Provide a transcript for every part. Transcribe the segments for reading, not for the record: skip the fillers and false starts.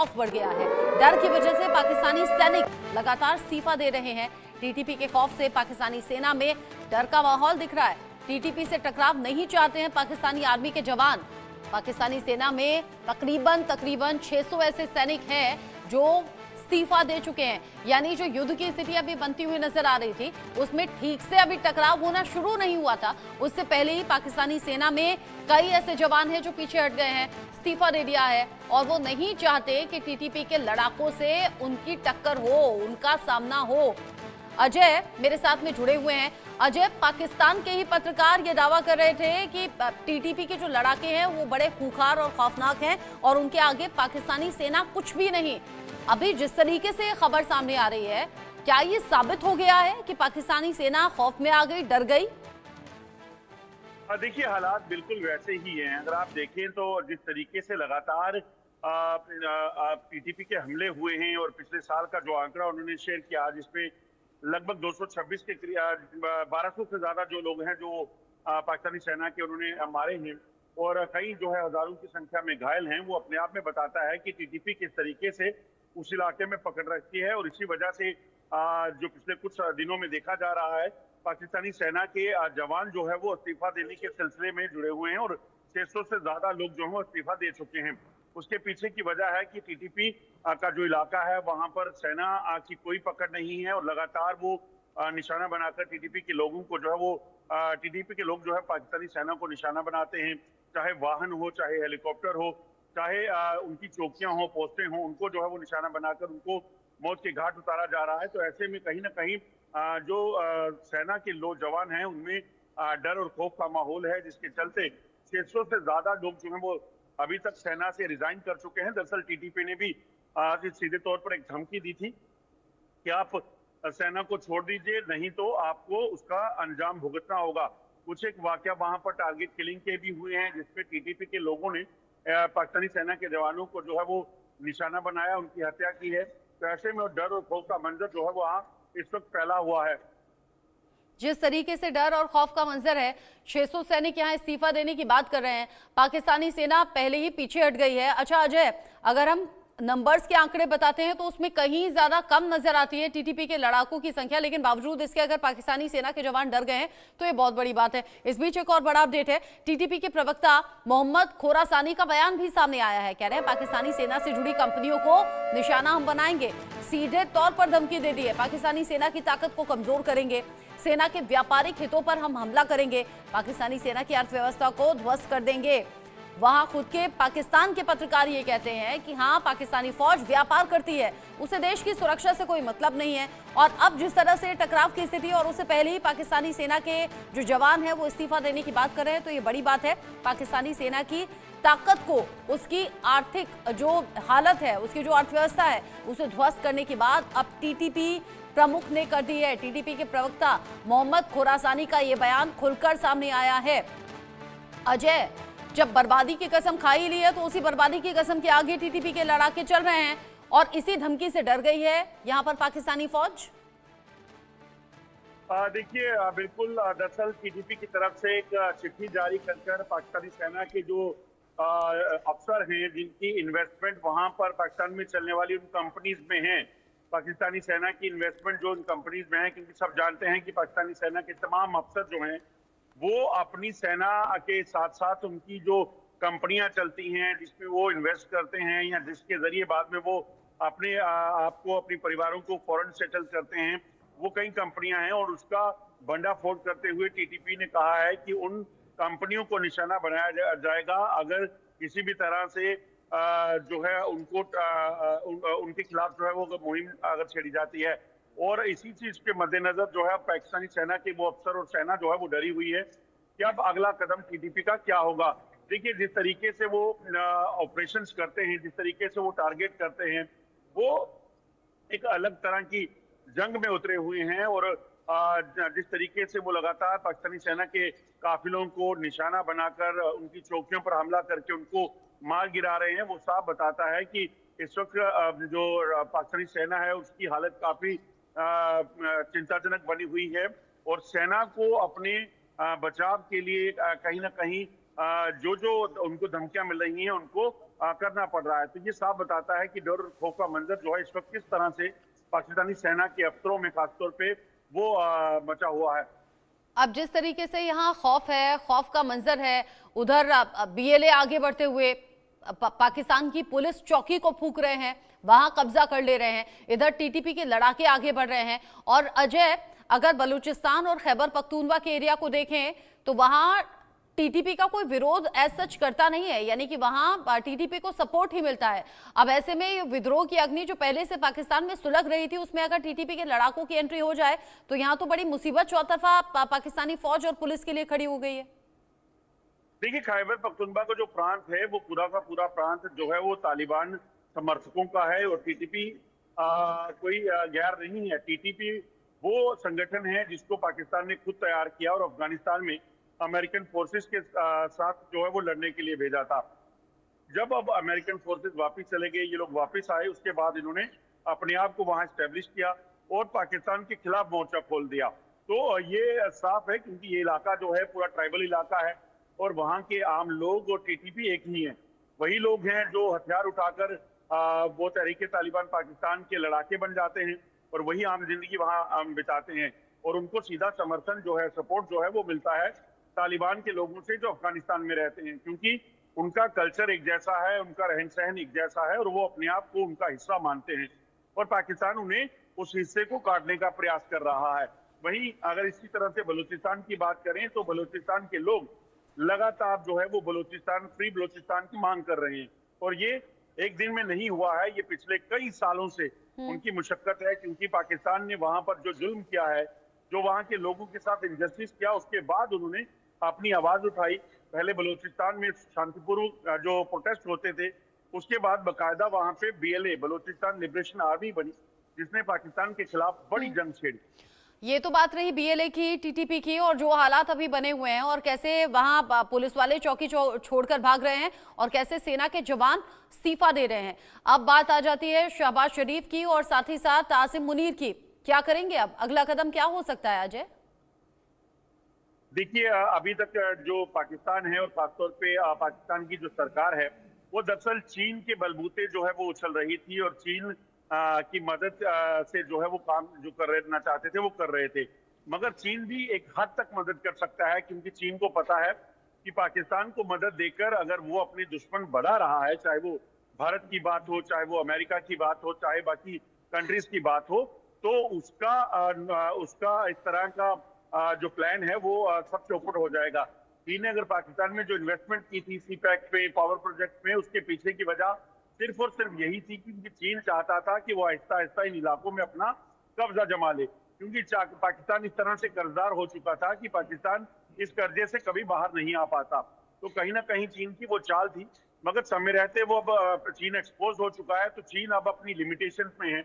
खौफ बढ़ गया है। डर की वजह से पाकिस्तानी सैनिक लगातार इस्तीफा दे रहे हैं। टीटीपी के खौफ से पाकिस्तानी सेना में डर का माहौल दिख रहा है। टीटीपी से टकराव नहीं चाहते हैं पाकिस्तानी आर्मी के जवान। पाकिस्तानी सेना में तकरीबन 600 ऐसे सैनिक हैं जो इस्तीफा दे चुके हैं। यानी जो युद्ध की स्थिति अभी बनती हुई नजर आ रही थी, उसमें ठीक से अभी टकराव होना शुरू नहीं हुआ था। उससे पहले ही पाकिस्तानी सेना में कई ऐसे जवान हैं जो पीछे हट गए हैं, इस्तीफा दे दिया है और वो नहीं चाहते कि टीटीपी के लड़ाकों से उनकी टक्कर हो, उनका सामना हो। अजय मेरे साथ में जुड़े हुए हैं। अजय, पाकिस्तान के ही पत्रकार ये दावा कर रहे थे कि टीटीपी के जो लड़ाके हैं वो बड़े खूंखार और खौफनाक हैं और उनके आगे पाकिस्तानी सेना कुछ भी नहीं। अभी जिस तरीके से खबर सामने आ रही है, क्या ये साबित हो गया है कि पाकिस्तानी सेना खौफ में आ गई, डर गई? देखिए, हालात बिल्कुल वैसे ही हैं। अगर आप देखें तो जिस तरीके से लगातार टीटीपी के हमले हुए हैं और पिछले साल का जो आंकड़ा उन्होंने शेयर किया, जिसमें लगभग 226 के 1200 से ज्यादा जो लोग हैं जो पाकिस्तानी सेना के उन्होंने मारे हैं और कई जो है हजारों की संख्या में घायल हैं, वो अपने आप में बताता है कि टीटीपी किस तरीके से उस इलाके में पकड़ रखती है। और इसी वजह से जो पिछले कुछ दिनों में देखा जा रहा है, पाकिस्तानी सेना के जवान जो है वो इस्तीफा देने के सिलसिले में जुड़े हुए हैं और 600 से ज्यादा लोग जो है इस्तीफा दे चुके हैं। उसके पीछे की वजह है कि टीटीपी का जो इलाका है वहां पर सेना की कोई पकड़ नहीं है और लगातार वो निशाना बनाकर टीटीपी के लोगों को जो है वो टीटीपी के लोग जो है पाकिस्तानी सेना को निशाना बनाते हैं। चाहे वाहन हो, चाहे हेलीकॉप्टर हो, चाहे उनकी चौकियां हो, पोस्टें हो, उनको जो है वो निशाना बनाकर उनको मौत के घाट उतारा जा रहा है। तो ऐसे में कहीं ना कहीं जो सेना के लोग जवान हैं उनमें डर और खौफ का माहौल है, जिसके चलते 600 से ज्यादा लोग जो है वो अभी तक सेना से रिजाइन कर चुके हैं। दरअसल टीटीपी ने भी सीधे तौर पर एक धमकी दी थी कि आप सेना को छोड़ दीजिए, नहीं तो आपको उसका अंजाम भुगतना होगा। कुछ एक वाकया वहां पर टारगेट किलिंग के भी हुए हैं, जिसमें टीटीपी के लोगों ने पाकिस्तानी सेना के जवानों को जो है वो निशाना बनाया, उनकी हत्या की है। तो ऐसे में डर और खौफ का मंजर जो है वो इस वक्त फैला हुआ है। जिस तरीके से डर और खौफ का मंजर है, 600 सैनिक यहाँ इस्तीफा देने की बात कर रहे हैं, पाकिस्तानी सेना पहले ही पीछे हट गई है। अच्छा अजय, अगर हम नंबर्स के आंकड़े बताते हैं तो उसमें कहीं ज्यादा कम नजर आती है टीटीपी के लड़ाकों की संख्या, लेकिन बावजूद इसके अगर पाकिस्तानी सेना के जवान डर गए हैं तो ये बहुत बड़ी बात है। इस बीच एक और बड़ा अपडेट है, टीटीपी के प्रवक्ता मोहम्मद खोरासानी का बयान भी सामने आया है। कह रहे हैं पाकिस्तानी सेना से जुड़ी कंपनियों को निशाना हम बनाएंगे, सीधे तौर पर धमकी दे दी है। पाकिस्तानी सेना की ताकत को कमजोर करेंगे, सेना के व्यापारिक हितों पर हम हमला करेंगे, पाकिस्तानी सेना की अर्थव्यवस्था को ध्वस्त कर देंगे। वहां खुद के पाकिस्तान के पत्रकार ये कहते हैं कि हाँ, पाकिस्तानी फौज व्यापार करती है, उसे देश की सुरक्षा से कोई मतलब नहीं है। और अब जिस तरह से टकराव की स्थिति और उससे पहले ही पाकिस्तानी सेना के जो जवान हैं वो इस्तीफा देने की बात कर रहे हैं, तो ये बड़ी बात है। पाकिस्तानी सेना की ताकत को, उसकी आर्थिक जो हालत है, उसकी जो अर्थव्यवस्था है, उसे ध्वस्त करने की बात अब टीटीपी प्रमुख ने कर दी है। टीटीपी के प्रवक्ता मोहम्मद खोरासानी का ये बयान खुलकर सामने आया है। अजय, जब बर्बादी की कसम खाई ली है तो उसी बर्बादी की कसम के आगे टीटीपी के लड़ाके चल रहे हैं और इसी धमकी से डर गई है यहां पर पाकिस्तानी फौज। देखिए, बिल्कुल, दरअसल टीटीपी की तरफ से एक चिट्ठी जारी कर पाकिस्तानी सेना के जो अफसर हैं, जिनकी इन्वेस्टमेंट वहां पर पाकिस्तान में चलने वाली उन कंपनीज में है, पाकिस्तानी सेना की इन्वेस्टमेंट जो उन कंपनीज में है, क्योंकि सब जानते हैं कि पाकिस्तानी सेना के तमाम अफसर जो हैं वो अपनी सेना के साथ साथ उनकी जो कंपनियां चलती हैं जिसमें वो इन्वेस्ट करते हैं या जिसके जरिए बाद में वो अपने आपको, अपने परिवारों को फॉरेन सेटल करते हैं, वो कई कंपनियां हैं। और उसका भंडाफोड़ करते हुए टीटीपी ने कहा है कि उन कंपनियों को निशाना बनाया जाएगा अगर किसी भी तरह से जो है उनको उनके खिलाफ जो है वो मुहिम अगर छेड़ी जाती है। और इसी चीज के मद्देनजर जो है पाकिस्तानी सेना के वो अफसर और सेना जो है वो डरी हुई है कि अब अगला कदम टीटीपी का क्या होगा। देखिए, जिस तरीके से वो ऑपरेशंस करते हैं, जिस तरीके से वो टारगेट करते हैं, वो एक अलग तरह की जंग में उतरे हुए हैं। और जिस तरीके से वो लगातार पाकिस्तानी सेना के काफिलों को निशाना बनाकर उनकी चौकियों पर हमला करके उनको मार गिरा रहे हैं, वो साफ बताता है कि इस वक्त जो पाकिस्तानी सेना है उसकी हालत काफी चिंताजनक बनी हुई है। और सेना को अपने बचाव के लिए कहीं ना कहीं जो जो उनको धमकियां मिल रही हैं उनको करना पड़ रहा है। तो ये साफ बताता है कि डर और खौफ का मंजर जो है इस वक्त किस तरह से पाकिस्तानी सेना के अफसरों में खासतौर पे वो मचा हुआ है। अब जिस तरीके से यहाँ खौफ है, खौफ का मंजर है, उधर बीएलए आगे बढ़ते हुए पाकिस्तान की पुलिस चौकी को फूंक रहे हैं, वहां कब्जा कर ले रहे हैं, इधर टीटीपी के लड़ाके आगे बढ़ रहे हैं। और अजय, अगर बलूचिस्तान और खैबर पख्तूनवा के एरिया को देखें तो वहां टीटीपी का कोई विरोध एज सच करता नहीं है, यानी कि वहां टीटीपी को सपोर्ट ही मिलता है। अब ऐसे में ये विद्रोह की अग्नि जो पहले से पाकिस्तान में सुलग रही थी, उसमें अगर टीटीपी के लड़ाकों की एंट्री हो जाए तो यहाँ तो बड़ी मुसीबत चौतरफा पाकिस्तानी फौज और पुलिस के लिए खड़ी हो गई है। देखिए, खैबर पख्तूनख्वा का जो प्रांत है वो पूरा का पूरा प्रांत जो है वो तालिबान समर्थकों का है और टीटीपी कोई गैर नहीं है। टीटीपी वो संगठन है जिसको पाकिस्तान ने खुद तैयार किया और अफगानिस्तान में अमेरिकन फोर्सेस के साथ जो है वो लड़ने के लिए भेजा था। जब अब अमेरिकन फोर्सेस वापस चले गए, ये लोग वापस आए, उसके बाद इन्होंने अपने आप को वहां स्टैब्लिश किया और पाकिस्तान के खिलाफ मोर्चा खोल दिया। तो ये साफ है क्योंकि ये इलाका जो है पूरा ट्राइबल इलाका है और वहां के आम लोग और टीटीपी एक ही हैं। वही लोग हैं जो हथियार उठाकर वो तहरीके तालिबान पाकिस्तान के लड़ाके बन जाते हैं और वही आम जिंदगी वहां बिताते हैं और उनको सीधा समर्थन जो है, सपोर्ट जो है वो मिलता है तालिबान के लोगों से जो अफगानिस्तान में रहते हैं, क्योंकि उनका कल्चर एक जैसा है, उनका रहन सहन एक जैसा है और वो अपने आप को उनका हिस्सा मानते हैं और पाकिस्तान उन्हें उस हिस्से को काटने का प्रयास कर रहा है। वहीं अगर इसी तरह से बलूचिस्तान की बात करें तो बलूचिस्तान के लोग लगातार जो है वो बलूचिस्तान, फ्री बलूचिस्तान की मांग कर रहे हैं और ये एक दिन में नहीं हुआ है, ये पिछले कई सालों से उनकी मुशक्कत है, क्योंकि पाकिस्तान ने वहां पर जो जुल्म किया है, जो वहां के लोगों के साथ इंजस्टिस किया, उसके बाद उन्होंने अपनी आवाज उठाई। पहले बलूचिस्तान में शांतिपूर्ण जो प्रोटेस्ट होते थे, उसके बाद बाकायदा वहां पे बीएलए, बलूचिस्तान लिबरेशन आर्मी बनी, जिसने पाकिस्तान के खिलाफ बड़ी जंग छेड़ी। ये तो बात रही बीएलए की, टीटीपी की, और जो हालात अभी बने हुए हैं और कैसे वहां पुलिस वाले चौकी छोड़कर भाग रहे हैं और कैसे सेना के जवान इस्तीफा दे रहे हैं। अब बात आ जाती है शहबाज शरीफ की और साथ ही साथ आसिम मुनीर की। क्या करेंगे अब, अगला कदम क्या हो सकता है अजय? देखिए, अभी तक जो पाकिस्तान है और खासतौर पे पाकिस्तान की जो सरकार है वो दरअसल चीन के बलबूते जो है वो उछल रही थी और चीन की मदद से जो है वो काम जो करना चाहते थे वो कर रहे थे। मगर चीन भी एक हद तक मदद कर सकता है, क्योंकि चीन को पता है कि पाकिस्तान को मदद देकर अगर वो अपने दुश्मन बढ़ा रहा है, चाहे वो भारत की बात हो, चाहे वो अमेरिका की बात हो, चाहे बाकी कंट्रीज की बात हो, तो उसका इस तरह का जो प्लान है वो सब चौपट हो जाएगा। चीन ने अगर पाकिस्तान में जो इन्वेस्टमेंट की थी सीपैक पे, पावर प्रोजेक्ट में, उसके पीछे की वजह सिर्फ और सिर्फ यही थी कि चीन चाहता था कि वो आहिस्ता आहिस्ता इन इलाकों में अपना कब्जा जमा ले, क्योंकि पाकिस्तान इस तरह से कर्जदार हो चुका था कि पाकिस्तान इस कर्जे से कभी बाहर नहीं आ पाता। तो कहीं ना कहीं चीन की वो चाल थी, मगर समय रहते वो अब चीन एक्सपोज हो चुका है, तो चीन अब अपनी लिमिटेशंस में है।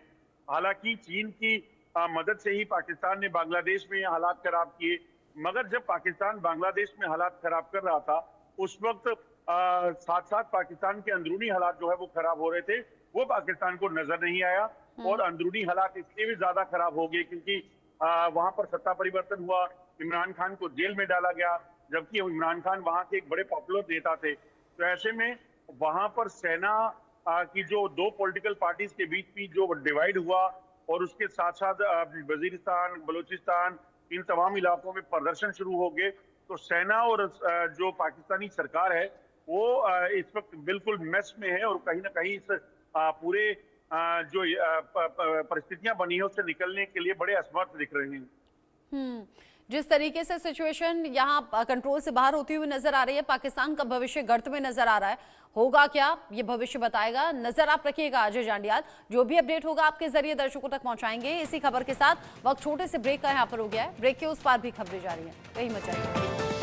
हालांकि चीन की मदद से ही पाकिस्तान ने बांग्लादेश में हालात खराब किए, मगर जब पाकिस्तान बांग्लादेश में हालात खराब कर रहा था उस वक्त साथ साथ पाकिस्तान के अंदरूनी हालात जो है वो खराब हो रहे थे, वो पाकिस्तान को नजर नहीं आया और अंदरूनी हालात इससे भी ज्यादा खराब हो गए, क्योंकि वहां पर सत्ता परिवर्तन हुआ, इमरान खान को जेल में डाला गया, जबकि इमरान खान वहां के एक बड़े पॉपुलर नेता थे। तो ऐसे में वहां पर सेना की जो दो पॉलिटिकल पार्टीज के बीच भी जो डिवाइड हुआ और उसके साथ साथ वजीरिस्तान, बलूचिस्तान, इन तमाम इलाकों में प्रदर्शन शुरू हो गए। तो सेना और जो पाकिस्तानी सरकार है वो इस वक्त बिल्कुल मेस में है और कहीं ना कहीं इस पूरे जो परिस्थितियां बनी है उससे निकलने के लिए बड़े असमर्थ दिख रहे हैं। जिस तरीके से सिचुएशन यहाँ कंट्रोल से बाहर होती हुई नजर आ रही है, पाकिस्तान का भविष्य गर्त में नजर आ रहा है। होगा क्या, ये भविष्य बताएगा। नजर आप रखिएगा अजय जांडियाल, जो भी अपडेट होगा आपके जरिए दर्शकों तक पहुंचाएंगे। इसी खबर के साथ वक्त छोटे से ब्रेक का यहाँ पर हो गया है। ब्रेक के उस पार भी खबरें जारी हैं, वही मचाइए।